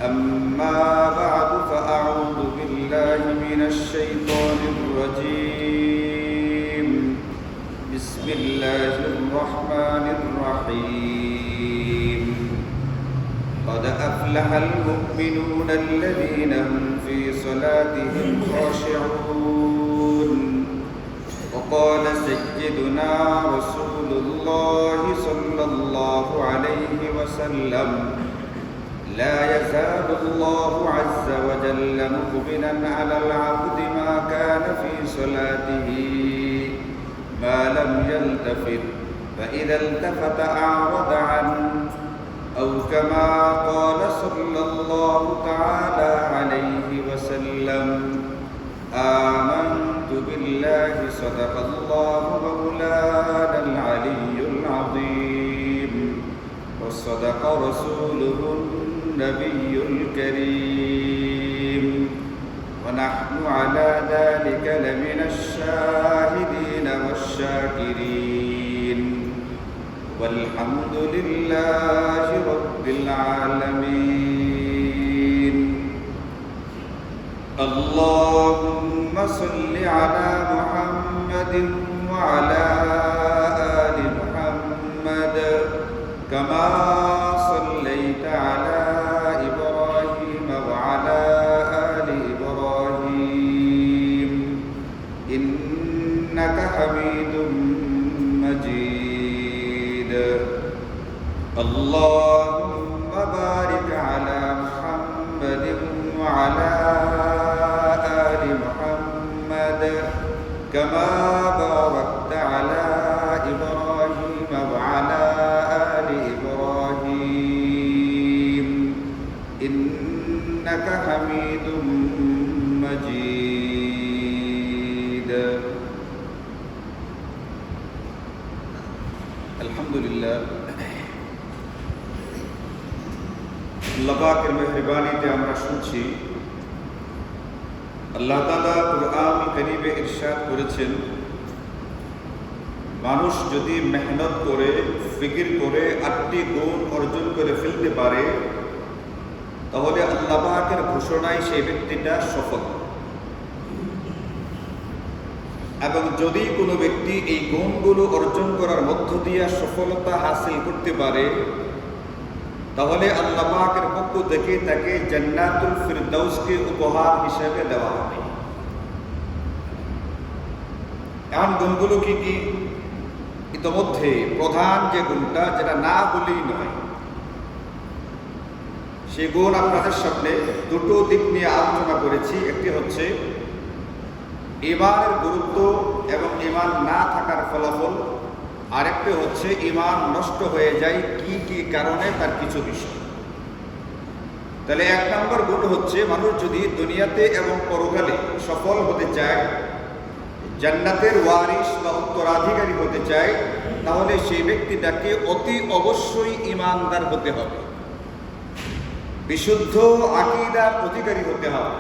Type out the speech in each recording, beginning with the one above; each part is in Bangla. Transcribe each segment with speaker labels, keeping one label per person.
Speaker 1: أما بعد فأعوذ بالله من الشيطان الرجيم بسم الله الرحمن الرحيم قد أفلح المؤمنون الذين هم في صلاتهم خاشعون وقال سيدنا رسول الله صلى الله عليه وسلم لا يزال الله عز وجل مقبلا على العبد ما كان في صلاته ما لم يلتفت فإذا التفت أعرض عنه أو كما قال صلى الله تعالى عليه وسلم آمنت بالله صدق الله مولانا العلي العظيم وصدق رسوله النبي الكريم ونحن على ذلك لمن الشاهدين والشاكرين والحمد لله رب العالمين اللهم صل على محمد وعلى آل محمد كما صليت على إبراهيم وعلى آل إبراهيم إنك حميد مجيد اللهم بارك على محمد وعلى آل محمد كما باركت على إبراهيم وعلى آل إبراهيم إنك حميد مجيد الحمد لله আল্লাহ পাকের মেহেরবানিতে আমরা শুনছি আল্লাহ তাআলা কুরআন কারীমে ইরশাদ করেছেন মানুষ যদি মেহনত করে ফিকির করে 8টি গুণ অর্জন করে ফেলতে পারে তাহলে আল্লাহ পাকের ঘোষণায় সেই ব্যক্তিটা সফল। এবং যদি কোনো ব্যক্তি এই গুণগুলো অর্জন করার মধ্য দিয়ে সফলতা হাসিল করতে পারে তাহলে আল্লাহ পাকের পক্ষ থেকে তাকে জান্নাতুল ফিরদাউসকে উপহার হিসেবে দেওয়া হবে। এমন গুণগুলো কি কি? ইতোমধ্যে প্রধান যে গুণটা, যেটা না বলেই নয়, সেই গুণ আপনাদের সামনে দুটো দিক নিয়ে আলোচনা করেছি। একটি হচ্ছে ঈমানের গুরুত্ব এবং ঈমান না থাকার ফলাফল, আরেকটি হচ্ছে ঈমান নষ্ট হয়ে যায় কি কি কারণে, তার কিছু বিষয়। তাহলে 1 নম্বর গুণ হচ্ছে মানুষ যদি দুনিয়াতে এবং পরকালে সফল হতে চায়, জান্নাতের ওয়ারিস বা উত্তরাধিকারী হতে চায়, তাহলে সেই ব্যক্তিটাকে অতি অবশ্যই ঈমানদার হতে হবে, বিশুদ্ধ আকীদার অধিকারী হতে হবে।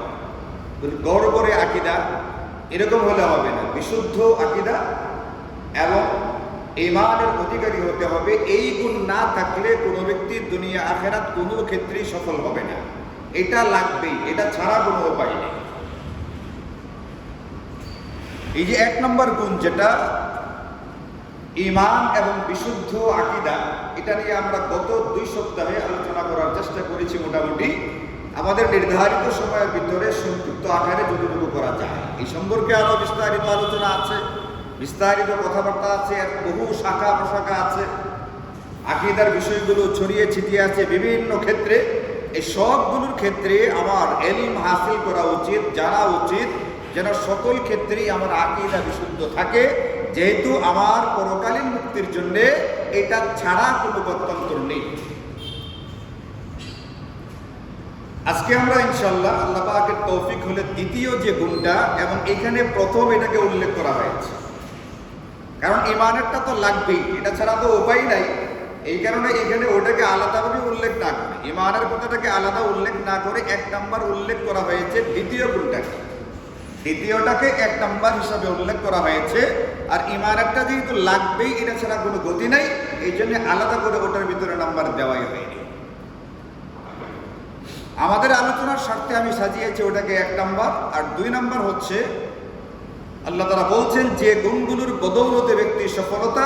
Speaker 1: গড়গড়ে আকীদা এরকম হলে হবে না, বিশুদ্ধ আকীদা এবং ঈমানের অধিকারী হতে হবে। এই গুণ না থাকলে কোনো ব্যক্তি দুনিয়া আখিরাত কোনো ক্ষেত্রেই সফল হবে না। এটা লাগবেই, এটা ছাড়া কোনো উপায় নেই। এই যে 1 নম্বর গুণ, যেটা ঈমান এবং বিশুদ্ধ আকীদা, এটা নিয়ে আমরা গত 2 সপ্তাহে আলোচনা করার চেষ্টা করেছি। মোটামুটি আমাদের নির্ধারিত সময়ের ভিতরে সংক্ষিপ্ত আকারে যতটুকু করা যায়। এই সম্পর্কে আরো বিস্তারিত আলোচনা আছে, বিস্তারিত কথাবার্তা আছে, বহু শাখা প্রশাখা আছে, আকীদার বিষয়গুলো ছড়িয়ে ছিটিয়ে আছে বিভিন্ন ক্ষেত্রে। এই সবগুলোর ক্ষেত্রে আমার ইলম হাসিল করা উচিত, জানা উচিত, যেন সকল ক্ষেত্রেই আমার আকীদা বিশুদ্ধ থাকে, যেহেতু আমার পরকালীন মুক্তির জন্য এটা ছাড়া কোনো গত্যন্তর নেই। আজকে আমরা ইনশাআল্লাহ আল্লাহ পাকের তৌফিক হলে দ্বিতীয় যে গুণটা, এবং এখানে প্রথম এটাকে উল্লেখ করা হয়েছে, কারণ ঈমানেরটা তো লাগবেই, এটা ছাড়া তো উপায় নাই। এই কারণে এখানে ওটাকে আলাদাভাবে উল্লেখ না করে, ঈমানের কথাটাকে আলাদা উল্লেখ না করে 1 নম্বর উল্লেখ করা হয়েছে দ্বিতীয় গুণটাকে। দ্বিতীয়টাকে 1 নম্বর হিসাবে উল্লেখ করা হয়েছে। আর ঈমানেরটা যেহেতু লাগবেই, এটা ছাড়া কোনো গতি নাই, এই জন্য আলাদা করে ওটার ভিতরে নাম্বার দেওয়াই হয়নি। আমাদের আলোচনার স্বার্থে আমি সাজিয়েছি ওটাকে 1 নাম্বার, আর 2 নাম্বার হচ্ছে আল্লাহ তাআলা বলছেন যে গুণগুলোর বদৌলতে ব্যক্তি সফলতা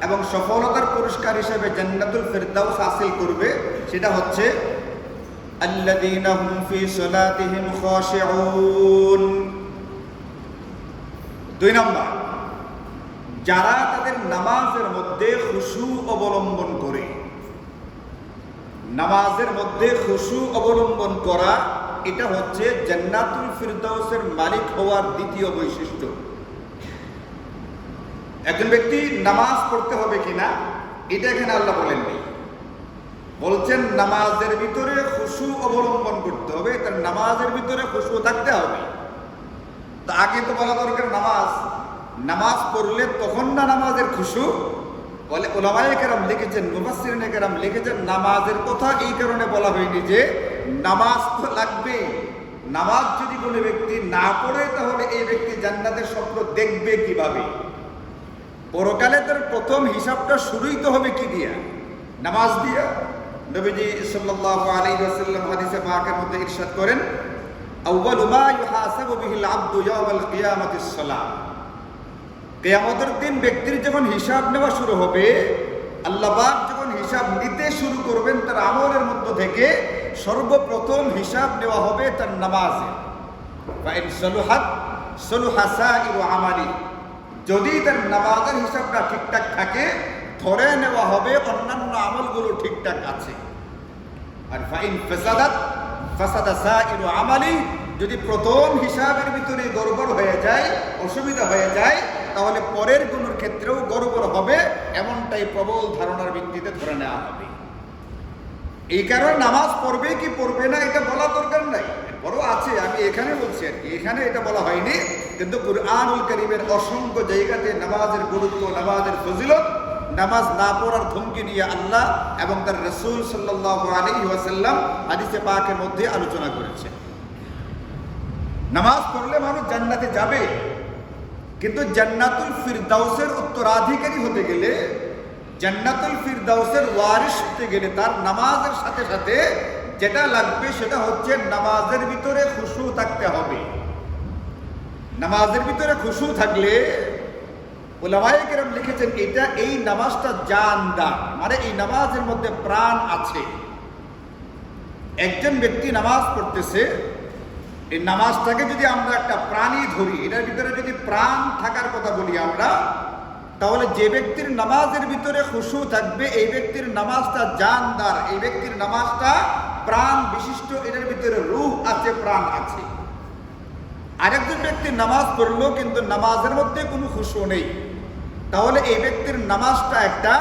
Speaker 1: এবং সফলতার পুরস্কার হিসেবে জান্নাতুল ফিরদাউস হাসিল করবে, সেটা হচ্ছে আল্লাযীনা হুম ফি সালাতিহিম খাশিউন। 2 নাম্বার, যারা তাদের নামাজের মধ্যে খুশু অবলম্বন করে। নামাজের মধ্যে খুশু অবলম্বন করা, এটা হচ্ছে জান্নাতুল ফিরদাউসের মালিক হওয়ার দ্বিতীয় বৈশিষ্ট্য। একজন ব্যক্তি নামাজ পড়তে হবে কিনা এটা এখানে আল্লাহ বলেননি, বলছেন নামাজের ভিতরে খুশু অবলম্বন করতে হবে, তার নামাজের ভিতরে খুশু থাকতে হবে। তা আগে তো বলা দরকার নামাজ পড়লে তখন না নামাজের খুশু। বলে উলামায়ে কেরাম লিখেছেন, মুফাসসিরিনে কেরাম লিখেছেন, নামাজের কথা এই কারণে বলা হয়নি যে নামাজ তো লাগবে। নামাজ যদি কোনো ব্যক্তি না পড়ে তাহলে এই ব্যক্তি জান্নাতের স্বপ্ন দেখবে কিভাবে? পরকালে তার প্রথম হিসাবটা শুরুই তো হবে কি দিয়া? নামাজ দিয়া। নবীজি সাল্লাল্লাহু আলাইহি ওয়াসাল্লাম হাদিসে পাকের মধ্যে ইরশাদ করেন, আউয়ালু মা ইউহাসাবু বিহিল আবদু ইয়াওমাল কিয়ামাতিস সালাহ। কিয়ামতের দিন ব্যক্তির যখন হিসাব নেওয়া শুরু হবে, আল্লাহ পাক যখন হিসাব নিতে শুরু করবেন, তার আমলের মধ্য থেকে সর্বপ্রথম হিসাব নেওয়া হবে তার নামাজে। ফাইন সালুহাত সালুহা সাইরু আমালি। যদি তার নামাজের হিসাবটা ঠিকঠাক থাকে, ধরে নেওয়া হবে অন্যান্য আমলগুলো ঠিকঠাক আছে। আর ফাইন ফাসাদাত ফাসাদা সাইরু আমালি। যদি প্রথম হিসাবের ভিতরে গড়বড় হয়ে যায়, অসুবিধা হয়ে যায়, তাহলে পরের গুলোর ক্ষেত্রেও গড়বড় হবে, এমনটাই প্রবল ধারণার ভিত্তিতে ধরে নেওয়া হবে। এই কারণে নামাজ পড়বে কি পড়বে না এটা বলা দরকার নাই, বড় আছে, আমি এখানে বলছি আর কি, এখানে এটা বলা হয়নি। কিন্তু কুরআনুল কারীমের অসংখ্য জায়গাতে নামাজের গুরুত্ব, নামাজের ফজিলত, নামাজ না পড়ার ধমকি নিয়ে আল্লাহ এবং তার রাসূল সাল্লাল্লাহু আলাইহি ওয়াসাল্লাম হাদিসে পাকের মধ্যে আলোচনা করেছেন। নামাজ পড়লে মানুষ জান্নাতে যাবে, কিন্তু জান্নাতুল ফিরদাউসের উত্তরাধিকারী হতে গেলে, জান্নাতুল ফিরদাউসের ওয়ারিস হতে গেলে তার নামাজের সাথে সাথে যেটা লাগবে সেটা হচ্ছে নামাজের ভিতরে খুশু থাকতে হবে। নামাজের ভিতরে খুশু থাকলে উলামায়ে কেরাম লিখেছেন এটা, এই নামাজটা জানদার, মানে এই নামাজের মধ্যে প্রাণ আছে। একজন ব্যক্তি নামাজ পড়তেছে, এই নামাজটাকে যদি আমরা একটা প্রাণী ধরি, এটার ভিতরে যদি প্রাণ থাকার কথা বলি আমরা, তাহলে যে ব্যক্তির নামাজের ভিতরে খুশু থাকবে এই ব্যক্তির নামাজটা জানদার, এই ব্যক্তির নামাজটা প্রাণ বিশিষ্ট, এটার ভিতরে রূহ আছে, প্রাণ আছে। আরেকজন ব্যক্তি নামাজ পড়লো কিন্তু নামাজের মধ্যে কোনো খুশু নেই, তাহলে এই ব্যক্তির নামাজটা একটা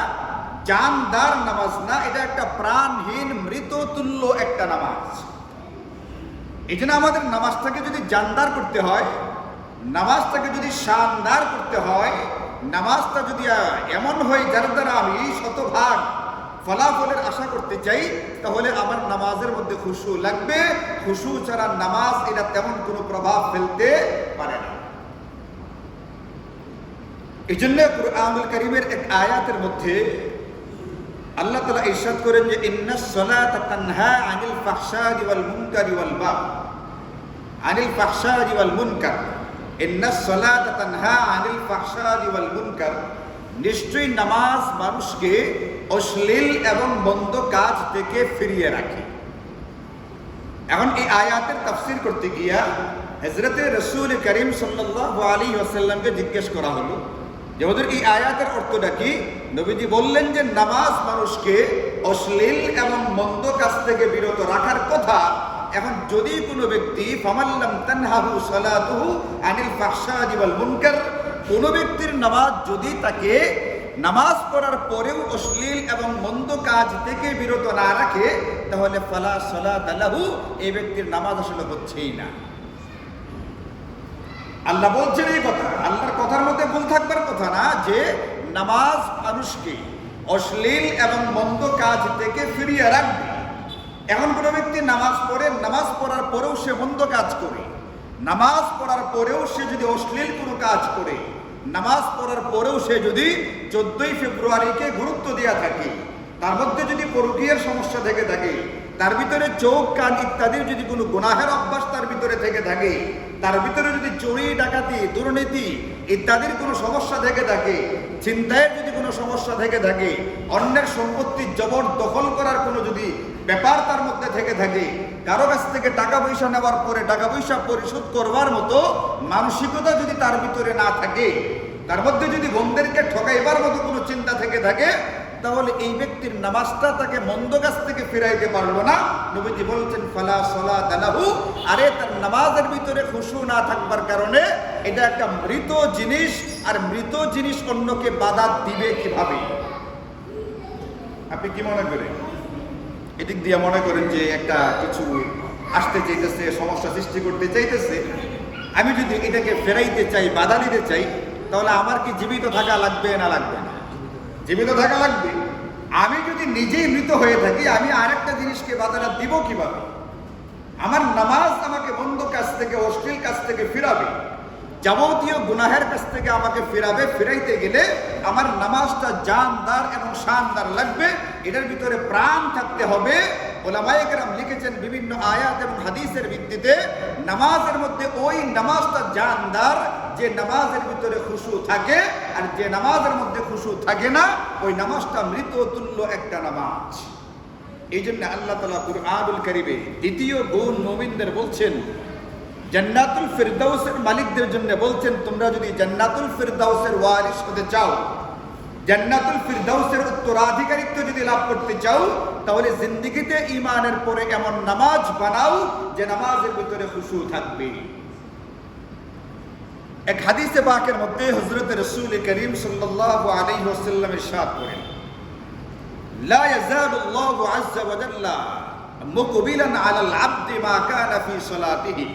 Speaker 1: জানদার নামাজ না, এটা একটা প্রাণহীন মৃত তুল্য একটা নামাজ। এই জন্য আমাদের নামাজটাকে যদি জানদার করতে হয়, নামাজটাকে যদি শানদার করতে হয়, নামাজটা যদি এমন হয় যার দ্বারা আমি শতভাগ ফলাফলের আশা করতে চাই, তাহলে আমার নামাজের মধ্যে খুশু লাগবে। খুশু ছাড়া নামাজ এটা তেমন কোনো প্রভাব ফেলতে পারে না। এই জন্য কুরআনুল কারীমের এক আয়াতের মধ্যে আল্লাহ তাআলা ইরশাদ করেন যে ইন্নাস সালাতা তানহা আনিল ফাহশাই ওয়াল মুনকারি ওয়াল বাগই, আনিল ফাহশাই ওয়াল মুনকার। ইন্নাস সালাতা তানহা আনিল ফাহশাই ওয়াল মুনকার। নিশ্চয়ই নামাজ মানুষকে অশ্লীল এবং মন্দ কাজ থেকে ফিরিয়ে রাখে। এখন এই আয়াতের তাফসীর করতে গিয়া হযরতে রাসূল করিম সাল্লাল্লাহু আলাইহি ওয়াসাল্লামকে জিজ্ঞেস করা হলো যে ওদের এই আয়াতের অর্থটা কি? নবীজি বললেন যে নামাজ মানুষকে অশ্লীল এবং মন্দ কাজ থেকে বিরত রাখার কথা। এখন যদি কোনো ব্যক্তি ফামাল্লাম তানহাহু সালাতুহু আনিল ফাহশাই ওয়াল মুনকার, কোনো ব্যক্তির নামাজ যদি তাকে নামাজ পড়ার পরেও অশ্লীল এবং মন্দ কাজ থেকে বিরত না রাখে, তাহলে ফালা সালাতা লাহু, এই ব্যক্তির নামাজ আসলে হচ্ছেই না। আল্লাহ বলছেন এই কথা, আল্লাহর কথার মধ্যে ভুল থাকবার কথা না যে নামাজ মানুষকে অশ্লীল এবং মন্দ কাজ থেকে ফিরিয়ে রাখবে। এখন কোনো ব্যক্তি নামাজ পড়ে, নামাজ পড়ার পরেও সে মন্দ কাজ করে, নামাজ পড়ার পরেও সে যদি অশ্লীল কোনো কাজ করে, নামাজ পড়ার পরেও সে যদি 14ই ফেব্রুয়ারিকে গুরুত্ব দেওয়া থাকে, তার মধ্যে যদি পরকীয়ার সমস্যা থেকে থাকে, তার ভিতরে চোখ কান ইত্যাদির যদি কোনো গুনাহের অভ্যাস তার ভিতরে থেকে থাকে, তার ভিতরে যদি চুরি ডাকাতি দুর্নীতি ইত্যাদির কোনো সমস্যা থেকে থাকে, চিন্তায় যদি কোনো সমস্যা থেকে থাকে, অন্যের সম্পত্তি জবরদখল করার কোনো যদি ব্যাপার তার মধ্যে থেকে থাকে, কারো কাছ থেকে টাকা পয়সা নেওয়ার পরে টাকা পয়সা পরিশোধ করবার মতো মানসিকতা যদি তার ভিতরে না থাকে, তার মধ্যে যদি বন্ধুদেরকে ঠকাইবার মতো কোনো চিন্তা থেকে থাকে, তাহলে এই ব্যক্তির নামাজটা তাকে মন্দ কাছ থেকে ফিরাইতে পারলো না। নবীজি বলছেন ফালা সালাতা লাহু, আরে তার নামাজের ভিতরে খুশু না থাকবার কারণে এটা একটা মৃত জিনিস, আর মৃত জিনিস অন্যকে বাধা দিবে কিভাবে? আপনি কি মনে করেন? এদিক দিয়ে মনে করেন যে একটা কিছু আসতে চাইতেছে, সমস্যা সৃষ্টি করতে চাইতেছে, আমি যদি এটাকে ফেরাইতে চাই, বাধা দিতে চাই, তাহলে আমার কি জীবিত থাকা লাগবে না লাগবে না? জীবিত থাকা লাগবে। আমি যদি নিজেই মৃত হয়ে থাকি, আমি আরেকটা জিনিসকে বাধাটা দিব কিভাবে? আমার নামাজ আমাকে মন্দ কাজ থেকে, অশ্লীল কাজ থেকে ফিরাবে, যাবতীয় গুনাহের কাছ থেকে আমাকে ফিরাবে। ফিরাইতে গেলে আমার নামাজটা জানদার এবং শানদার লাগবে, এটার ভিতরে প্রাণ থাকতে হবে। ওলামায়ে কেরাম লিখেছেন বিভিন্ন আয়াত এবং হাদিসের ভিত্তিতে, নামাজের মধ্যে ওই নামাজটা জানদার যে নামাজের ভিতরে খুশু থাকে, আর যে নামাজের মধ্যে খুশু থাকে না ওই নামাজটা মৃত তুল্য একটা নামাজ। এই জন্য আল্লাহ তাআলা কুরআনুল কারীমে দ্বিতীয় গুণ মুমিনদের বলছেন, জান্নাতুল ফিরদাউসের মালিকদের জন্য বলছেন, তোমরা যদি জান্নাতুল ফিরদাউসের ওয়ারিস হতে চাও, জান্নাতুল ফিরদাউসের উত্তরাধিকারিত্ব যদি লাভ করতে চাও, তাহলে জিন্দেগিতে ঈমানের পরে এমন নামাজ বানাও যে নামাজের ভিতরে খুশু থাকবে। এক হাদিসে পাকের মধ্যে হযরত রাসূল করিম সাল্লাল্লাহু আলাইহি ওয়াসাল্লাম ইরশাদ করেন, লা ইয়াজালুল্লাহু আযজা ওয়া জাল্লা মুকবিলান আলাল আবদি মা কানা ফি সালাতিহি।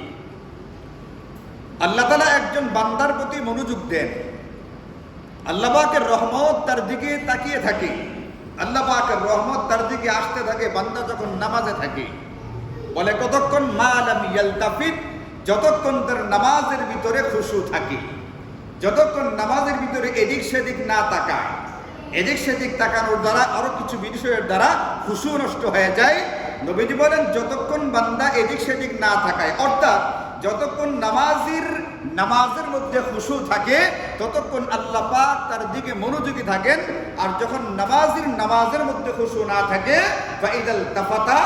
Speaker 1: আল্লাহ তাআলা একজন বান্দার প্রতি মনোযোগ দেন, আল্লাহ পাকের রহমত তার দিকে তাকিয়ে থাকে, আল্লাহ পাকের রহমত তার দিকে আসতে থাকে বান্দা যখন নামাজে থাকে। বলে কতক্ষণ? মা লাম ইয়ালতাফিত, যতক্ষণ তার নামাজের ভিতরে খুশু থাকে, যতক্ষণ নামাজের ভিতরে এদিক সেদিক না তাকায়। এদিক সেদিক তাকানোর দ্বারা আরো কিছু বিষয়ের দ্বারা খুশু নষ্ট হয়ে যায়। নবীজি বলেন যতক্ষণ বান্দা এদিক সেদিক না তাকায়, অর্থাৎ যতক্ষণ নামাজের মধ্যে খুশু থাকে ততক্ষণ আল্লাহ পাক তার দিকে মনোযোগী থাকেন। আর যখন নামাজের মধ্যে খুশু না থাকে, ফাইদাল তাফাতা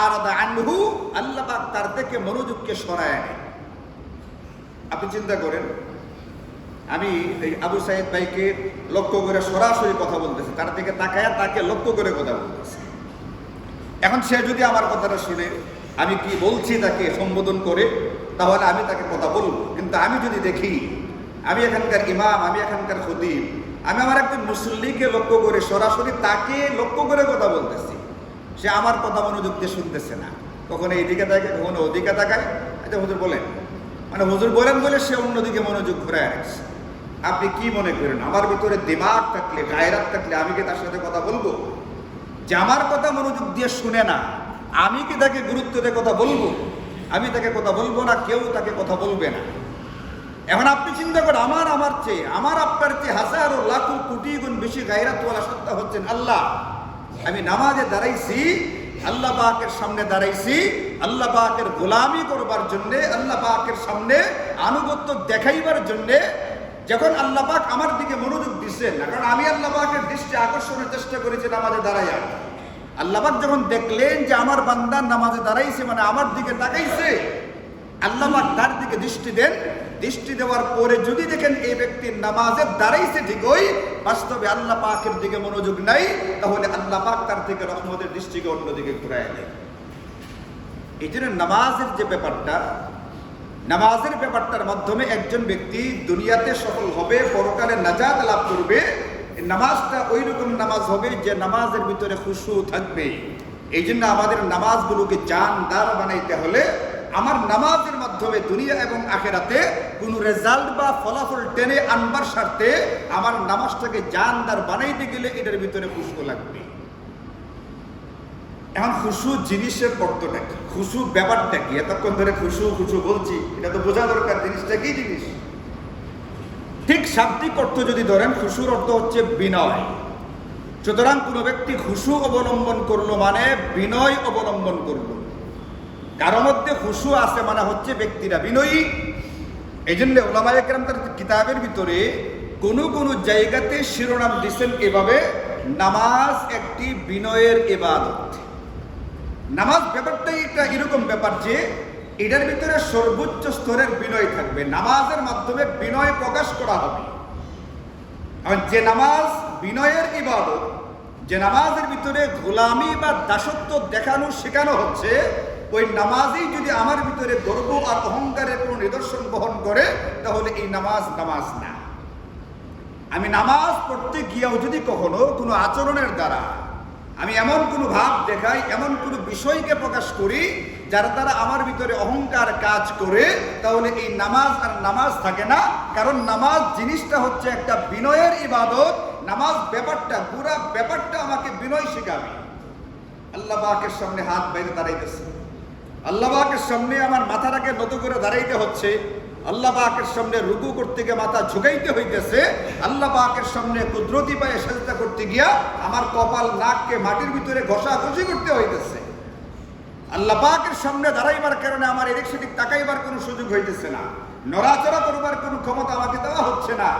Speaker 1: আরাদা আনহু, আল্লাহ পাক তার থেকে মনোযোগকে সরায় নেয়। আপনি চিন্তা করেন, আমি এই আবু সাইদ ভাইকে লক্ষ্য করে সরাসরি কথা বলতেছি, তার দিকে তাকায়া তাকে লক্ষ্য করে কথা বলতেছি। এখন সে যদি আমার কথাটা শুনে, আমি কি বলছি তাকে সম্বোধন করে, তাহলে আমি তাকে কথা বলবো। কিন্তু আমি যদি দেখি আমি এখানকার ইমাম, আমি এখানকার খতিব, আমি আমার একজন মুসল্লিকে লক্ষ্য করে সরাসরি তাকে লক্ষ্য করে কথা বলতেছি, সে আমার কথা মনোযোগ দিয়ে শুনতেছে না, কখনো এইদিকে তাকায় কখনো ওদিকে তাকায়। আচ্ছা হুজুর বলেন, মানে হুজুর বলেন বলে সে অন্যদিকে মনোযোগ ঘুরায় রাখছে। আপনি কি মনে করেন, আমার ভিতরে দিমাগ থাকলে, গায়রাত থাকলে আমি কি তার সাথে কথা বলবো? যে আমার কথা মনোযোগ দিয়ে শুনে না, আমি কি তাকে গুরুত্ব দিয়ে কথা বলবো? আমি তাকে কথা বলবো না, কেউ তাকে কথা বলবে না। এখন আপনি চিন্তা করেন, আমার চেয়ে, আমার আপনার চেয়ে হাজারো লাখো কোটি গুণ বেশি গায়রাতওয়ালা সত্তা হচ্ছেন আল্লাহ। আমি নামাজে দাঁড়াইছি, আল্লাহ পাকের সামনে দাঁড়াইছি, আল্লাহ পাকের গোলামি করবার জন্যে, আল্লাহ পাকের সামনে আনুগত্য দেখাইবার জন্যে। যখন আল্লাহ পাক আমার দিকে মনোযোগ দিচ্ছেন না, কারণ আমি আল্লাহ পাকের দৃষ্টি আকর্ষণের চেষ্টা করেছি নামাজে দাঁড়াইয়া, আল্লাহ পাক যখন দেখলেন যে আমার বান্দা নামাজে দাঁড়াইছে, মানে আমার দিকে তাকাইছে, আল্লাহ পাক তার দিকে দৃষ্টি দেন। দৃষ্টি দেওয়ার পরে যদি দেখেন এই ব্যক্তি নামাজে দাঁড়াইছে ঠিকই, বাস্তবে আল্লাহ পাকের দিকে মনোযোগ নাই, তাহলে আল্লাহ পাক তার থেকে রহমতের দৃষ্টিকে অন্যদিকে ঘুরায় দেয়। এই জন্য নামাজের যে ব্যাপারটা, নামাজের ব্যাপারটার মাধ্যমে একজন ব্যক্তি দুনিয়াতে সফল হবে, পরকালে নাজাত লাভ করবে। নামাজটা ওই রকম নামাজ হবে যে নামাজের ভিতরে খুশু থাকবে। এই জন্য আমাদের নামাজগুলোকে জানদার বানাইতে হলে, আমার নামাজের মাধ্যমে দুনিয়া এবং আখেরাতে কোনো রেজাল্ট বা ফলাফল টেনে আনবার স্বার্থে আমার নামাজটাকে জানদার বানাইতে গেলে এটার ভিতরে খুশু লাগবে। এখন খুশু জিনিসের অর্থটা কি, খুশু ব্যাপারটা কি? এতক্ষণ ধরে খুশু খুশু বলছি, এটা তো বোঝা দরকার জিনিসটা কি জিনিস। ঠিক শাব্দিক অর্থ যদি ধরেন, খুশুর অর্থ হচ্ছে বিনয়। সুতরাং কোনো ব্যক্তি খুশু অবলম্বন করলো মানে বিনয় অবলম্বন করলো। কারো মধ্যে খুশু আছে মানে হচ্ছে ব্যক্তিরা বিনয়ী। এই জন্য উলামায়ে কেরাম তার কিতাবের ভিতরে কোন জায়গাতে শিরোনাম দিচ্ছেন এভাবে, নামাজ একটি বিনয়ের ইবাদত। নামাজ ব্যাপারটাই একটা এরকম ব্যাপার যে এটার ভিতরে সর্বোচ্চ স্তরের বিনয় থাকবে। নামাজের মাধ্যমে বিনয় প্রকাশ করা হবে। আর যে নামাজ বিনয়ের ইবাদত, যে নামাজের ভিতরে গোলামি বা দাসত্ব দেখানো শেখানো হচ্ছে, ওই নামাজই যদি আমার ভিতরে গর্ব আর অহংকারের কোনো নিদর্শন বহন করে, তাহলে এই নামাজ নামাজ না। আমি নামাজ পড়তে গিয়েও যদি কখনো কোনো আচরণের দ্বারা আমি এমন কোনো ভাব দেখাই, এমন কোনো বিষয়কে প্রকাশ করি যার দ্বারা আমার ভিতরে অহংকার কাজ করে, তাহলে এই নামাজ আর নামাজ থাকে না। কারণ নামাজ জিনিসটা হচ্ছে একটা বিনয়ের ইবাদত। নামাজ ব্যাপারটা, পুরা ব্যাপারটা আমাকে বিনয় শেখাবে। আল্লাহ পাকের সামনে হাত বাইরে দাঁড়াইতেছে, আল্লাহ পাকের সামনে আমার মাথাটাকে নত করে দাঁড়াইতে হচ্ছে, আল্লাহ পাকের সামনে রুকু করতে গিয়ে মাথা ঝুঁকাইতে হইতেছে, আল্লাহ পাকের সামনে কুদরতি পায়ে সাজদা করতে গিয়া আমার কপাল নাককে মাটির ভিতরে ঘষাঘষি করতে হইতেছে। আল্লাহ পাকের সামনে দাঁড়াইবার কারণে আমার এদিক সেদিক তাকাইবার কোনো সুযোগ হইতেছে না, নড়াচড়া করবার কোনো ক্ষমতা আমাকে দেওয়া হচ্ছে না।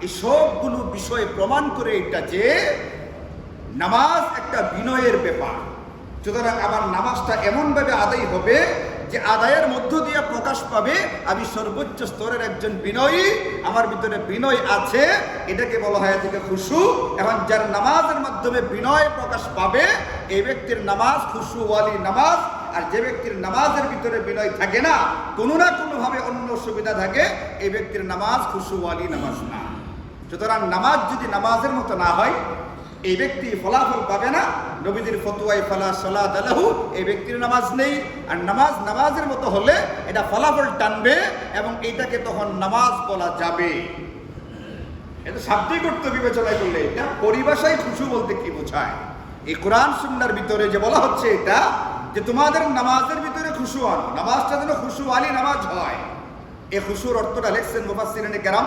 Speaker 1: এই সবগুলো বিষয় প্রমাণ করে এটা যে নামাজ একটা বিনয়ের ব্যাপার। সুতরাং আমার নামাজটা এমনভাবে আদায় হবে যে আদায়ের মধ্য দিয়ে প্রকাশ পাবে আমি সর্বোচ্চ স্তরের একজন বিনয়ী, আমার ভিতরে বিনয় আছে। এটাকে বলা হয় থেকে খুশু। এবং যার নামাজের মাধ্যমে বিনয় প্রকাশ পাবে, এই ব্যক্তির নামাজ খুশু ওয়ালি নামাজ। আর যে ব্যক্তির নামাজের ভিতরে বিনয় থাকে না, কোনো না কোনোভাবে অন্য সুবিধা থাকে, এই ব্যক্তির নামাজ খুশু ওয়ালি নামাজ না। সুতরাং নামাজ যদি নামাজের মতো না হয়, এই ব্যক্তি ফলাফল পাবে না। নবীদের ফতোয়ায় ফালা সালাত লাহু, এই ব্যক্তির নামাজ নেই। আর নামাজ নামাজের মতো হলে এটা ফলাফল টানবে এবং এটাকে তখন নামাজ বলা যাবে। এটা শাব্দিক অর্থ বিবেচনায় করলে এটা পরিভাষায় খুশু বলতে কি বোঝায়, এই কোরআন সুন্নাহর ভিতরে যে বলা হচ্ছে এটা যে তোমাদের নামাজের ভিতরে খুশু আনো, নামাজটা যেন খুশু আলী নামাজ হয়। এই খুশুর অর্থটা লিখছেন মুফাসসিরিনে কেরাম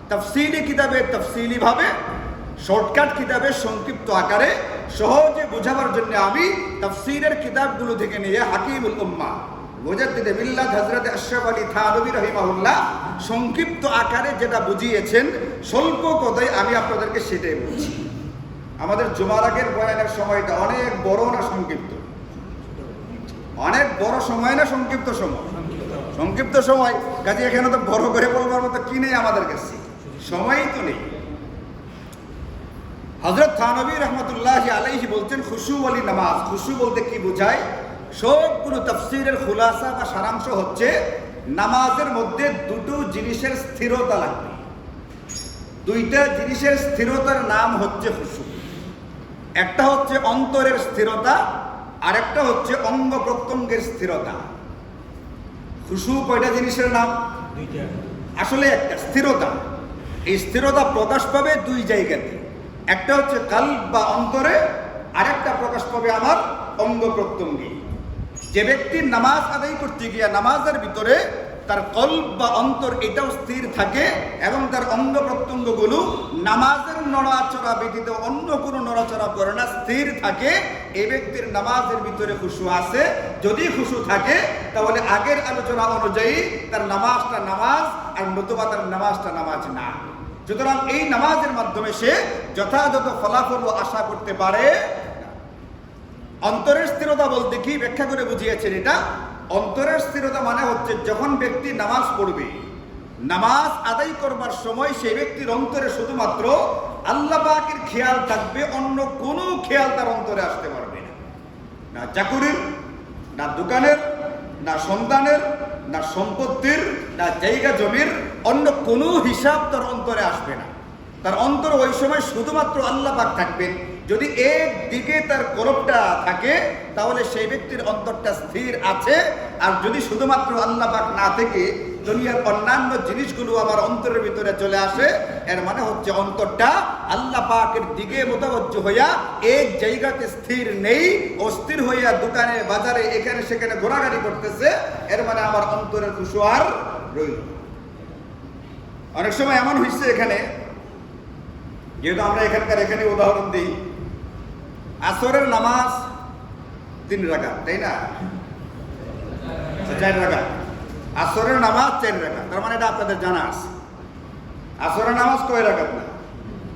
Speaker 1: তাফসীরি কিতাবে তাফসীলি ভাবে, শর্টকাট কিতাবে সংক্ষিপ্ত আকারে সহজে বোঝাবার জন্য আমি তাফসীরের কিতাবগুলো থেকে নিয়ে হাকিমুল উম্মাহ মুজাদ্দিদ মিল্লাত হযরত আশরাফ আলী থানভী রাহিমাহুল্লাহ সংক্ষিপ্ত আকারে যেটা বুঝিয়েছেন, স্বল্প কথায় আমি আপনাদেরকে সেটাই বলছি। আমাদের জুমার আগের বয়ানের সময়টা অনেক বড় না সংক্ষিপ্ত? অনেক বড় সময় না সংক্ষিপ্ত সময়? সংক্ষিপ্ত সময়। কাজে এখানে তো বড় করে বলবার মতো কি নেই আমাদের কাছে, সময়ই তো নেই। হযরত থানভী রাহমাতুল্লাহি আলাইহি বলছেন খুশু ওয়ালি নামাজ। খুশু বলতে কি বোঝায়? সবগুলো তাফসীরের খুলাসা বা সারাংশ হচ্ছে নামাজের মধ্যে দুটো জিনিসের স্থিরতা লাগবে। দুইটা জিনিসের স্থিরতার নাম হচ্ছে খুশু। একটা হচ্ছে অন্তরের স্থিরতা, আর একটা হচ্ছে অঙ্গ প্রত্যঙ্গের স্থিরতা। খুশু কয়টা জিনিসের নাম? আসলে একটা স্থিরতা। এই স্থিরতা প্রকাশ পাবে দুই জায়গাতে, একটা হচ্ছে কালব বা অন্তরে, আরেকটা প্রকাশ পাবে আমার অঙ্গ প্রত্যঙ্গে। যে ব্যক্তির নামাজ আদায় করতে গিয়ে নামাজের ভিতরে তার কলব বা অন্তর এটাও স্থির থাকে এবং তার অঙ্গ প্রত্যঙ্গগুলো নামাজের নড়াচড়া ব্যতীত অন্য কোনো নড়াচড়া করে না, স্থির থাকে, এই ব্যক্তির নামাজের ভিতরে খুশু আছে। যদি খুশু থাকে তাহলে আগের আলোচনা অনুযায়ী তার নামাজটা নামাজ, আর নতুবা তার নামাজটা নামাজ না। সুতরাং এই নামাজের মাধ্যমে সে যথাযথ ফলাফল আশা করতে পারে। অন্তরের স্থিরতা বলতে কি ব্যাখ্যা করে বুঝিয়েছেন এটা? অন্তরের স্থিরতা মানে হচ্ছে যখন ব্যক্তি নামাজ পড়বে, নামাজ আদায় করবার সময় সেই ব্যক্তির অন্তরে শুধুমাত্র আল্লাহ পাকের খেয়াল থাকবে, অন্য কোনো খেয়াল তার অন্তরে আসতে পারবে না। না চাকুরির, না দোকানের, না সন্তানের, না সম্পত্তির, না জায়গা জমির, অন্য কোনো হিসাব তার অন্তরে আসবে না। তার অন্তর ওই সময় শুধুমাত্র আল্লাহ পাক থাকবেন। যদি একদিকে তার কলবটা থাকে তাহলে সেই ব্যক্তির অন্তরটা স্থির আছে। আর যদি শুধুমাত্র আল্লাহ পাক না থেকে দুনিয়ার অন্যান্য জিনিসগুলো আমার অন্তরের ভিতরে চলে আসে, এর মানে হচ্ছে অন্তরটা আল্লাহ পাকের দিকে মোতাবজ্জহ হইয়া এক জায়গাতে স্থির নেই, অস্থির হইয়া দোকানে বাজারে এখানে সেখানে ঘোরাঘুরি করতেছে, এর মানে আমার অন্তরের খুশু আর রইল। অনেক সময় এমন হয়েছে, এখানে যেহেতু আমরা এখানে উদাহরণ দিই, আসরের নামাজ 3 রাকাত, তাই না? 4 রাকাত। আসরের নামাজ 4 রাকাত, তার মানে এটা আপনাদের জানা আছে। আসরের নামাজ কয় রাকাত? না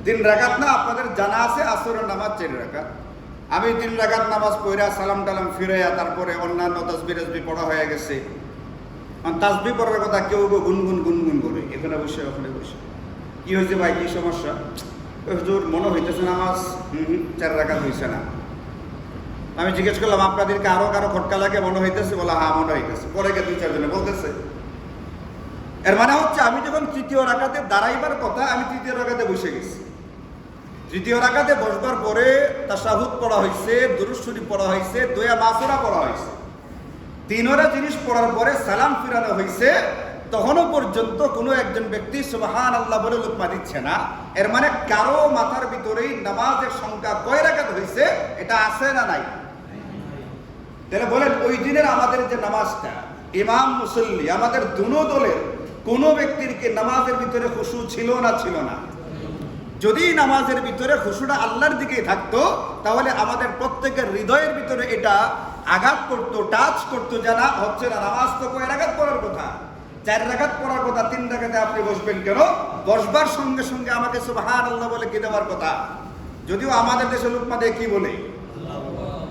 Speaker 1: 3 রাকাত না, আপনাদের জানা আছে আসরের নামাজ 4 রাকাত। আমি 3 রাকাত নামাজ পড়া সালাম টালাম ফিরাইয়া তারপরে অন্যান্য তাসবিহ পড়া হয়ে গেছে। তাসবিহ পড়ার কথা কেউ গুনগুন গুনগুন করে এখানে বসে ওখানে বসে। কি হয়েছে ভাই, কি সমস্যা? হুজুর মনে হইতেছে নামাজ 4 রাকাত হয়েছে না। আমি জিজ্ঞেস করলাম আপনাদেরকে আরো কারো খটকা লাগে মনে হইতেছে? বলা হ্যাঁ মনে হইতেছে। পরে কে 2-4 জনে বলতেছে। এর মানে হচ্ছে আমি যখন 3য় রাকাতে দাঁড়াইবার কথা, আমি 3য় রাকাতে বসে গেছি। 3য় রাকাতে বসবার পরে তাশাহুদ পড়া হয়েছে, দুরূদ শরীফ পড়া হয়েছে, দোয়া মাসুরা পড়া হয়েছে। 3টা জিনিস পড়ার পরে সালাম ফিরানো হয়েছে। তখনও পর্যন্ত কোনো একজন ব্যক্তি সুবহানাল্লাহ বলে লুকমা দিচ্ছে না। এর মানে কারো মাথার ভিতরেই নামাজের সংখ্যা কয় রাকাত হয়েছে এটা আছে না নাই? তাহলে বলেন ওই দিনের আমাদের যে নামাজটা, ইমাম মুসল্লি আমাদের দুনো দলের কোনো ব্যক্তির কি নামাজের ভিতরে খুশু ছিল না ছিল না? যদি নামাজের ভিতরে খুশুটা আল্লাহর দিকেই থাকতো তাহলে আমাদের প্রত্যেকের হৃদয়ের ভিতরে এটা আঘাত করতো, টাচ করতো, জানা হচ্ছে না নামাজ তো কয় রাকাত পড়ার কথা, 4 রাকাত পড়ার কথা, 3 রাকাতে আপনি বসবেন কেন? বসবার সঙ্গে সঙ্গে আমাকে সুবহানাল্লাহ বলে কি দেওয়ার কথা। যদিও আমাদের দেশে লুকমা দিয়ে কি বলে?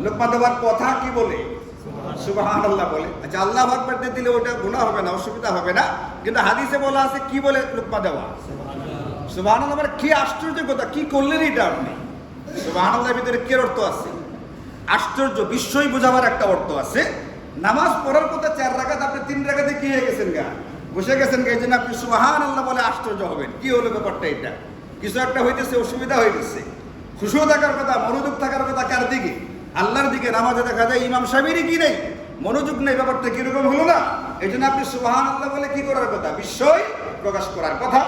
Speaker 1: লুকমা দেওয়ার কথা কি বলে? সুবহানাল্লাহ বলে। আচ্ছা, আল্লাহু আকবার দিলে ওটা গুনাহ হবে না, অসুবিধা হবে না, কিন্তু হাদিসে বলা আছে কি বলে লুকমা দেওয়া? সুবহানাল্লাহ। মানে কি আশ্চর্য কথা, কি করলেন এটা আপনি? সুবহানাল্লাহর ভিতরে কি অর্থ আছে? আশ্চর্য, বিস্ময় বোঝাবার একটা অর্থ আছে। নামাজ পড়ার কথা 4 রাকাত, আপনি 3 রাকাতে কি হয়ে গেছেন গা? বসে গেছেন গা। এই জন্য আপনি সুবহানাল্লাহ বলে আশ্চর্য হবেন। কি হলো ব্যাপারটা? এটা কিছু একটা হইতেছে, অসুবিধা হইতেছে। খুশু থাকার কথা, মনোযোগ থাকার কথা কার দিকে? আল্লাহর দিকে। নামাজে দেখা যায় ইমাম সাহেবেরই কি নেই, মনোযোগ নেই। ব্যাপারটা কিরকম হলো না? এই জন্য আপনি সুবহানাল্লাহ বলে কি করার কথা? বিস্ময় প্রকাশ করার কথা।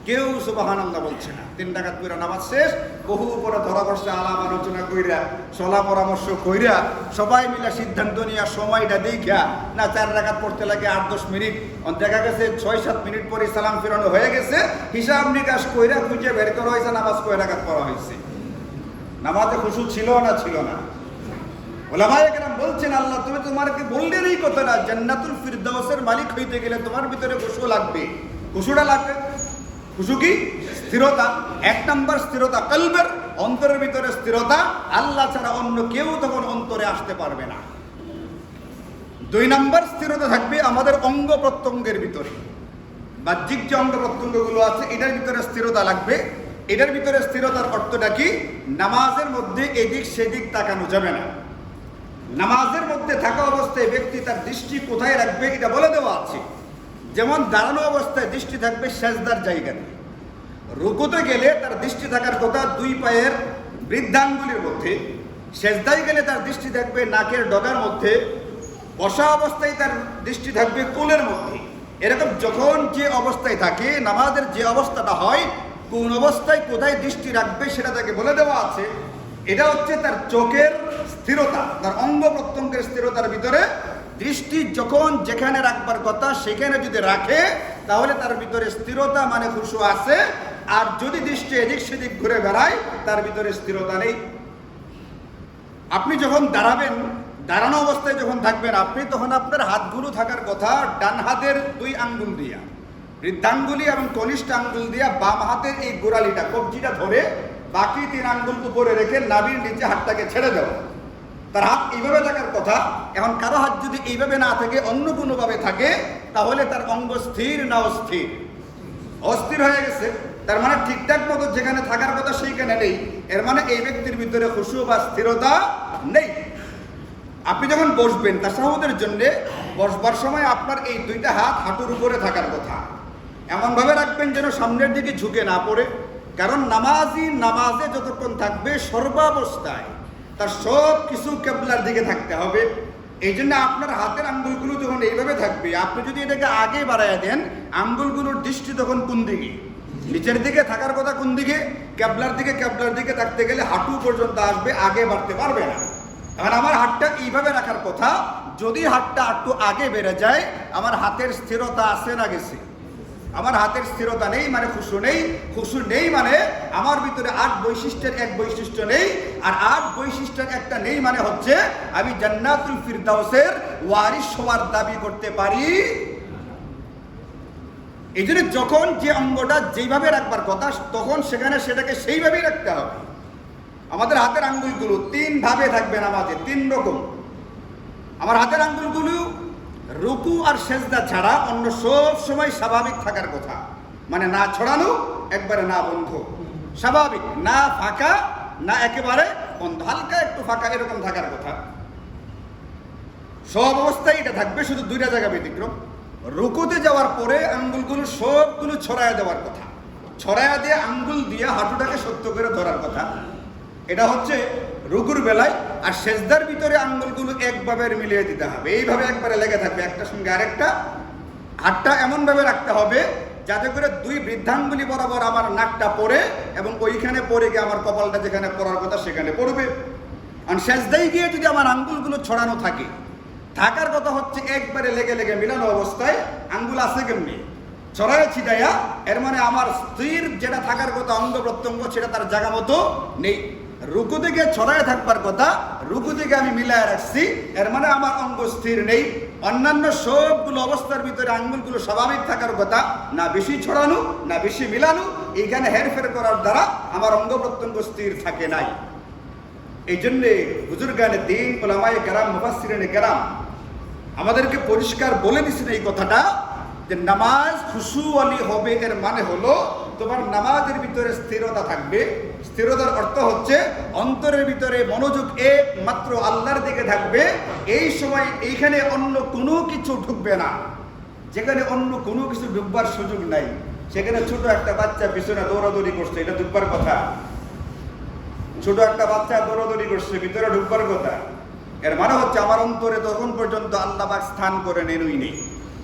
Speaker 1: কেউ সুবহানাল্লাহ বলছে না। 3 রাকাত পড়া নামাজ শেষ, বহু উপরে ধরা বসছে, আলাপ আলোচনা কইরা, সলা পরামর্শ কইরা, সবাই মিলে সিদ্ধান্ত নিয়ে সময়টা দেখা না 4 রাকাত পড়তে লাগে 8-10 মিনিট, দেখা গেছে 6-7 মিনিট পরে সালাম ফিরানো হয়ে গেছে। হিসাব নিকাশ কইরা খুঁজে বের করা হয়েছে নামাজ কয় রাকাত পড়া হয়েছে। নামাজে খুশু ছিল না ছিল না? ওলামায়ে কেরাম বলছেন আল্লাহ তুমি তোমাকে বললেন এই কথাটা, জান্নাতুল ফিরদাউসের মালিক হইতে গেলে তোমার ভিতরে খুশু লাগবে। খুশুটা লাগবে। খুশু কি? স্থিরতা। 1 নম্বর স্থিরতা, কলবের অন্তরের ভিতরে স্থিরতা। আল্লাহ ছাড়া অন্য কেউ তখন অন্তরে আসতে পারবে না। 2 নম্বর স্থিরতা থাকবে আমাদের অঙ্গ প্রত্যঙ্গের ভিতরে। বাহ্যিক যে অঙ্গ প্রত্যঙ্গগুলো আছে এটার ভিতরে স্থিরতা লাগবে। এটার ভিতরে স্থিরতার অর্থটা কি? নামাজের মধ্যে এদিক সেদিক তাকানো যাবে না। নামাজের মধ্যে থাকা অবস্থায় ব্যক্তি তার দৃষ্টি কোথায় রাখবে এটা বলে দেওয়া আছে। যেমন দাঁড়ানো অবস্থায় দৃষ্টি থাকবে সেজদার জায়গাতে। রুকুতে গেলে তার দৃষ্টি থাকার কথা 2 পায়ের বৃদ্ধাঙ্গুলির মধ্যে। সেজদায় গেলে তার দৃষ্টি থাকবে নাকের ডগার মধ্যে। বসা অবস্থায় তার দৃষ্টি থাকবে কোলের মধ্যে। এরকম যখন যে অবস্থায় থাকে, নামাজের যে অবস্থাটা হয়, কোন অবস্থায় কোথায় দৃষ্টি রাখবে সেটা তাকে বলে দেওয়া আছে। এটা হচ্ছে তার চোখের স্থিরতা, তার অঙ্গ প্রত্যঙ্গের স্থিরতার ভিতরে দৃষ্টি যখন যেখানে রাখবার কথা সেখানে যদি রাখে তাহলে তার ভিতরে স্থিরতা মানে খুশু আছে। আর যদি দৃষ্টি এদিক সেদিক ঘুরে বেড়ায় তার ভিতরে স্থিরতা নেই। আপনি যখন দাঁড়াবেন, দাঁড়ানো অবস্থায় যখন থাকবেন আপনি, তখন আপনার হাতগুলো থাকার কথা ডান হাতের 2 আঙ্গুল দিয়া, বৃদ্ধাঙ্গুলি এবং কনিষ্ঠ আঙ্গুল দিয়া বাম হাতের এই গোড়ালিটা কবজিটা ধরে বাকি 3 আঙ্গুল উপরে রেখে নাভির নিচে হাতটাকে ছেড়ে দেওয়া। তার হাত এইভাবে থাকার কথা। এখন কারো হাত যদি এইভাবে না থাকে, অন্য কোনোভাবে থাকে, তাহলে তার অঙ্গ স্থির না অস্থির? অস্থির হয়ে গেছে। তার মানে ঠিকঠাক মতো যেখানে থাকার কথা সেইখানে নেই। এর মানে এই ব্যক্তির ভিতরে খুশু বা স্থিরতা নেই। আপনি যখন বসবেন তাশাহুদের জন্য, বসবার সময় আপনার এই 2টা হাত হাঁটুর উপরে থাকার কথা। এমনভাবে রাখবেন যেন সামনের দিকে ঝুঁকে না পড়ে। কারণ নামাজি নামাজে যতক্ষণ থাকবে সর্বাবস্থায় তার সব কিছু কিবলার দিকে থাকতে হবে। এই জন্য আপনার হাতের আঙ্গুলগুলো যখন এইভাবে থাকবে, আপনি যদি এটাকে আগে বাড়াইয়া দেন, আঙ্গুলগুলোর দৃষ্টি তখন কোন দিকে? নিচের দিকে থাকার কথা। কোন দিকে? কিবলার দিকে। কিবলার দিকে থাকতে গেলে হাঁটু পর্যন্ত আসবে, আগে বাড়তে পারবে না। এখন আমার হাতটা এইভাবে রাখার কথা। যদি হাতটা একটু আগে বেড়ে যায়, আমার হাতের স্থিরতা আছে না গেছে? আমার হাতের স্থিরতা নেই মানে খুশু নেই, খুশু নেই মানে আমার ভিতরে 8 বৈশিষ্ট্যের এক বৈশিষ্ট্য নেই, আর 8 বৈশিষ্ট্যের একটা নেই মানে হচ্ছে আমি জান্নাতুল ফিরদাউসের ওয়ারিস হওয়ার দাবি করতে পারি। এই জন্য যখন যে অঙ্গটা যেইভাবে রাখবার কথা তখন সেখানে সেটাকে সেইভাবেই রাখতে হবে। আমাদের হাতের আঙ্গুলগুলো 3 ভাবে থাকবে নামাজে, 3 রকম। আমার হাতের আঙ্গুলগুলো রুকু আর সেজদা ছাড়া অন্য সব সময় স্বাভাবিক থাকার কথা, মানে না ছড়ানো, একবারে না বন্ধ, স্বাভাবিক, না ফাঁকা না একেবারে বন্ধ, হালকা একটু ফাঁকা এরকম থাকার কথা। সব অবস্থায় এটা থাকবে, শুধু 2টা জায়গা ব্যতিক্রম। রুকুতে যাওয়ার পরে আঙ্গুলগুলো সবগুলো ছড়ায়া দেওয়ার কথা, ছড়ায়া দিয়ে আঙ্গুল দিয়ে হাঁটুটাকে শক্ত করে ধরার কথা, এটা হচ্ছে রুকুর বেলায়। আর সেজদার ভিতরে আঙ্গুলগুলো একভাবে মিলিয়ে দিতে হবে, এইভাবে একবারে লেগে থাকবে একটা সঙ্গে আরেকটা। হাতটা এমনভাবে রাখতে হবে যাতে করে 2 বৃদ্ধাঙ্গুলি বরাবর আমার নাকটা পড়ে এবং ওইখানে পড়ে গিয়ে আমার কপালটা যেখানে পড়ার কথা সেখানে পড়বে। আর সেজদায় গিয়ে যদি আমার আঙ্গুলগুলো ছড়ানো থাকে, থাকার কথা হচ্ছে একবারে লেগে লেগে মিলানো অবস্থায় আঙ্গুল আছে কেমনি ছড়ায় ছিটাইয়া, এর মানে আমার স্থির যেটা থাকার কথা অঙ্গ প্রত্যঙ্গ সেটা তার জায়গা মতো নেই। রুকু থেকে ছড়ায় থাকবার কথা, রুকু থেকে আমি মিলায় রাখছি, এর মানে আমার অঙ্গ স্থির নেই। অন্যান্য সবগুলো অবস্থার ভিতরে আঙ্গুলগুলো স্বাভাবিক থাকার কথা, না বেশি ছড়ানো না বেশি মিলানো, এইখানে হেরফের করার দ্বারা আমার অঙ্গ প্রত্যঙ্গ স্থির থাকে নাই। এই জন্যে বুজুর্গানে দ্বীন, উলামায়ে কেরাম, মুফাসসিরিনে কেরাম আমাদেরকে পরিষ্কার বলে দিচ্ছেন এই কথাটা যে নামাজ খুশু আলী হবে, এর মানে হলো তোমার নামাজের ভিতরে স্থিরতা থাকবে। স্থিরতার অর্থ হচ্ছে অন্তরের ভিতরে মনোযোগ একমাত্র আল্লাহর দিকে থাকবে। এই সময় এইখানে অন্য কোনো কিছু ঢুকবে না। যেখানে অন্য কোনো কিছু ঢুকবার সুযোগ নাই, সেখানে ছোট একটা বাচ্চা পিছনে দৌড়াদৌড়ি করছে, এটা ঢুকবার কথা। ছোট একটা বাচ্চা দৌড়াদৌড়ি করছে, ভিতরে ঢুকবার কথা। এর মানে হচ্ছে আমার অন্তরে তখন পর্যন্ত আল্লাহ পাক স্থান করে নেনই নেই,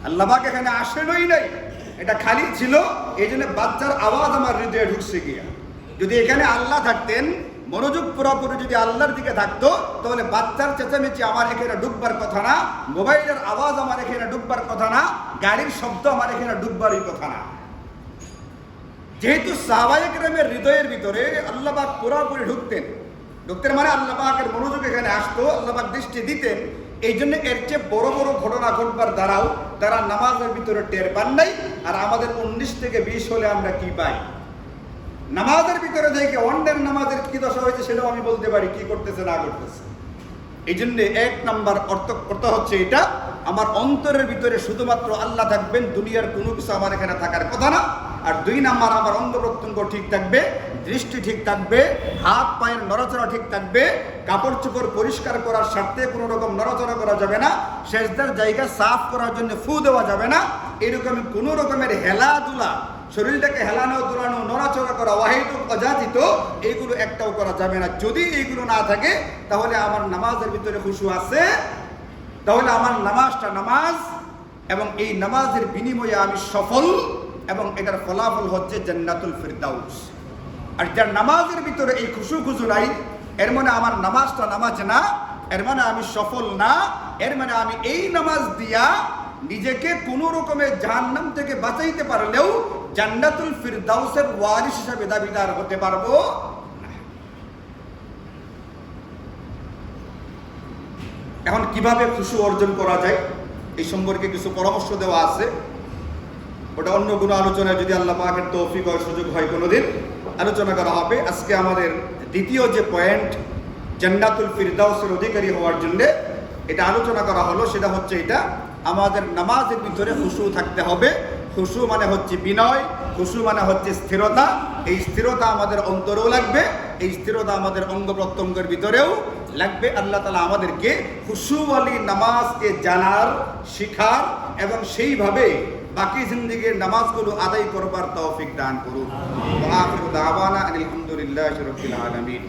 Speaker 1: আল্লাহ পাক এখানে আসেনই নাই, এটা খালি ছিল। এই জন্য বাচ্চার আওয়াজ আমার হৃদয়ে ঢুকছে গিয়া। যদি এখানে আল্লাহ থাকতেন, মনোযোগ পুরোপুরি যদি আল্লাহর দিকে থাকতো, তাহলে বাচ্চার চেঁচামেচি আমার এখানে ঢুকবার কথা না, মোবাইলের আওয়াজ আমার এখানে ঢুকবার কথা না, গাড়ির শব্দ আমার এখানে ঢুকবারই কথা না। যেহেতু সাহাবায়ে কেরামের হৃদয়ের ভিতরে আল্লাহ পাক পুরোপুরি ঢুকতেন মানে আল্লাহ পাকের মনোযোগ এখানে আসতো, আল্লাহ পাক দৃষ্টি দিতেন। এই জন্য এর চেয়ে বড় বড় ঘটনা ঘটবার দ্বারাও তারা নামাজের ভিতরে টের পান নাই। আর আমাদের 19 থেকে 20 হলে আমরা কি পাই? নামাজের ভিতরে দেখে অন্যের নামাজের কি দশা হয়েছে সেটাও আমি বলতে পারি, কি করতেছে না করতেছে। এই জন্য 1 নাম্বার অর্থ হচ্ছে এটা, আমার অন্তরের ভিতরে শুধুমাত্র আল্লাহ থাকবেন, দুনিয়ার কোনো কিছু আমার এখানে থাকার কথা না। আর 2 নাম্বার, আমার অঙ্গ প্রত্যঙ্গ ঠিক থাকবে, দৃষ্টি ঠিক থাকবে, হাত পায়ের নড়াচড়া ঠিক থাকবে, কাপড় চোপড় পরিষ্কার করার স্বার্থে কোনো রকম নড়াচড়া করা যাবে না, সেজদার জায়গা সাফ করার জন্য ফু দেওয়া যাবে না, এরকম কোনো রকমের হেলাধুলা, শরীরটাকে হেলানো দোলানো নড়াচড়া করা ওয়াহিদুল অযাচিত, এইগুলো একটাও করা যাবে না। যদি এইগুলো না থাকে তাহলে আমার নামাজের ভিতরে খুশু আছে, তাহলে আমার নামাজটা নামাজ, এবং এই নামাজের বিনিময়ে আমি সফল, এবং এটার ফলাফল হচ্ছে জান্নাতুল ফিরদাউস। আর যার নামাজের ভিতরে এই খুশু নাই, এর মানে আমার নামাজটা নামাজ না, এর মানে আমি সফল না, এর মানে আমি এই নামাজ দিয়া নিজেকে কোনো রকমের জাহান্নাম থেকে বাঁচাইতে পারলেও জান্নাতুল ফিরদাউসের ওয়ারিস হিসাবে দাবিদার হতে পারবো না। এখন কিভাবে খুশু অর্জন করা যায় এই সম্পর্কে কিছু পরামর্শ দেওয়া আছে, ওটা অন্য কোনো আলোচনায় যদি আল্লাহ পাকের তৌফিক হয়, সুযোগ হয় কোনোদিন আলোচনা করা হবে। আজকে আমাদের দ্বিতীয় যে পয়েন্ট, জান্নাতুল ফিরদাউসের অধিকারী হওয়ার জন্য এটা আলোচনা করা হলো, সেটা হচ্ছে এটা, আমাদের নামাজের ভিতরে খুশু থাকতে হবে। খুশু মানে হচ্ছে বিনয়, খুশু মানে হচ্ছে স্থিরতা। এই স্থিরতা আমাদের অন্তরেও লাগবে, এই স্থিরতা আমাদের অঙ্গ প্রত্যঙ্গের ভিতরেও লাগবে। আল্লাহ তাআলা আমাদেরকে খুশুওয়ালি নামাজকে জানার, শিখার এবং সেইভাবে বাকি জিন্দেগীর নামাজগুলো আদায় করবার তৌফিক দান করুন। ওয়া আখিরু দাওয়ানা আলহামদুলিল্লাহি রাব্বিল আলামিন।